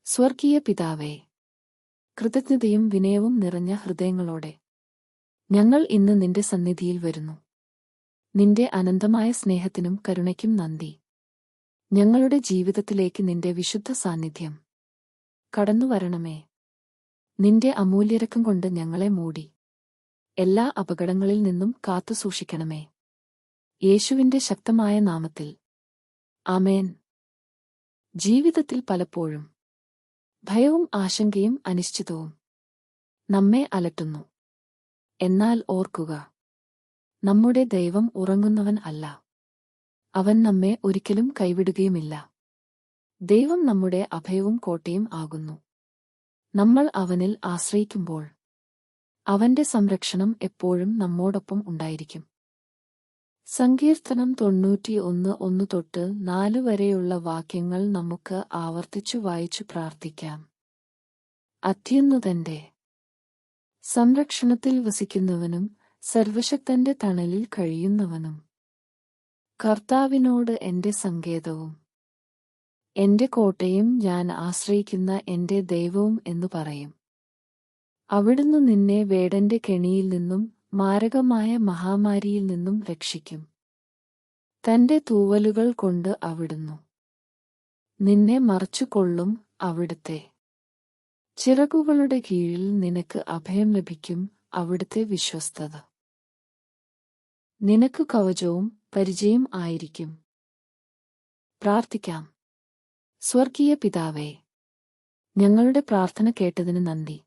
സ്വർഗീയ പിതാവേ, കൃതജ്ഞതയും വിനയവും നിറഞ്ഞ ഹൃദയങ്ങളോടെ ഞങ്ങൾ ഇന്ന് നിന്റെ സന്നിധിയിൽ വരുന്നു. നിന്റെ അനന്തമായ സ്നേഹത്തിനും കരുണയ്ക്കും നന്ദി. ഞങ്ങളുടെ ജീവിതത്തിലേക്ക് നിന്റെ വിശുദ്ധ സാന്നിധ്യം കടന്നുവരണമേ. നിന്റെ അമൂല്യരക്കം കൊണ്ട് ഞങ്ങളെ മൂടി എല്ലാ അപകടങ്ങളിൽ നിന്നും കാത്തുസൂക്ഷിക്കണമേ. യേശുവിന്റെ ശക്തമായ നാമത്തിൽ ആമേൻ. ജീവിതത്തിൽ പലപ്പോഴും ഭയവും ആശങ്കയും അനിശ്ചിതവും നമ്മെ അലട്ടുന്നു. എന്നാൽ ഓർക്കുക, നമ്മുടെ ദൈവം ഉറങ്ങുന്നവൻ അല്ല. അവൻ നമ്മെ ഒരിക്കലും കൈവിടുകയുമില്ല. ദൈവം നമ്മുടെ അഭയവും കോട്ടയും ആകുന്നു. നമ്മൾ അവനിൽ ആശ്രയിക്കുമ്പോൾ അവന്റെ സംരക്ഷണം എപ്പോഴും നമ്മോടൊപ്പം ഉണ്ടായിരിക്കും. സങ്കീർത്തനം 91:1-4 വരെയുള്ള വാക്യങ്ങൾ നമുക്ക് ആവർത്തിച്ചു വായിച്ചു പ്രാർത്ഥിക്കാം. അത്യുന്നതന്റെ സംരക്ഷണത്തിൽ വസിക്കുന്നവനും സർവശക്തന്റെ തണലിൽ കഴിയുന്നവനും കർത്താവിനോട് എന്റെ സങ്കേതവും എന്റെ കോട്ടയും ഞാൻ ആശ്രയിക്കുന്ന എന്റെ ദൈവവും എന്നു പറയും. അവിടുന്ന് നിന്നെ വേടന്റെ കെണിയിൽ നിന്നും മാരകമായ മഹാമാരിയിൽ നിന്നും രക്ഷിക്കും. തന്റെ തൂവലുകൾ കൊണ്ട് അവിടുന്ന് നിന്നെ മറച്ചുകൊള്ളും. അവിടുത്തെ ചിറകുകളുടെ കീഴിൽ നിനക്ക് അഭയം ലഭിക്കും. അവിടുത്തെ വിശ്വസ്തത നിനക്ക് കവചവും പരിചയം ആയിരിക്കും. പ്രാർത്ഥിക്കാം. സ്വർഗീയ പിതാവേ, ഞങ്ങളുടെ പ്രാർത്ഥന കേട്ടതിന് നന്ദി.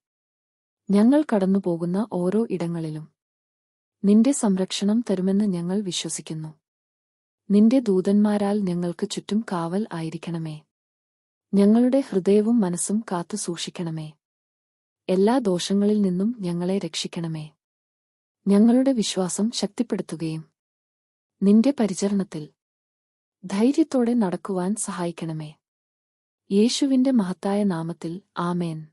ഞങ്ങൾ കടന്നുപോകുന്ന ഓരോ ഇടങ്ങളിലും നിന്റെ സംരക്ഷണം തരുമെന്ന് ഞങ്ങൾ വിശ്വസിക്കുന്നു. നിന്റെ ദൂതന്മാരാൽ ഞങ്ങൾക്ക് ചുറ്റും കാവൽ ആയിരിക്കണമേ. ഞങ്ങളുടെ ഹൃദയവും മനസ്സും കാത്തു സൂക്ഷിക്കണമേ. എല്ലാ ദോഷങ്ങളിൽ നിന്നും ഞങ്ങളെ രക്ഷിക്കണമേ. ഞങ്ങളുടെ വിശ്വാസം ശക്തിപ്പെടുത്തുകയും നിന്റെ പരിചരണത്തിൽ ധൈര്യത്തോടെ നടക്കുവാൻ സഹായിക്കണമേ. യേശുവിന്റെ മഹത്തായ നാമത്തിൽ ആമേൻ.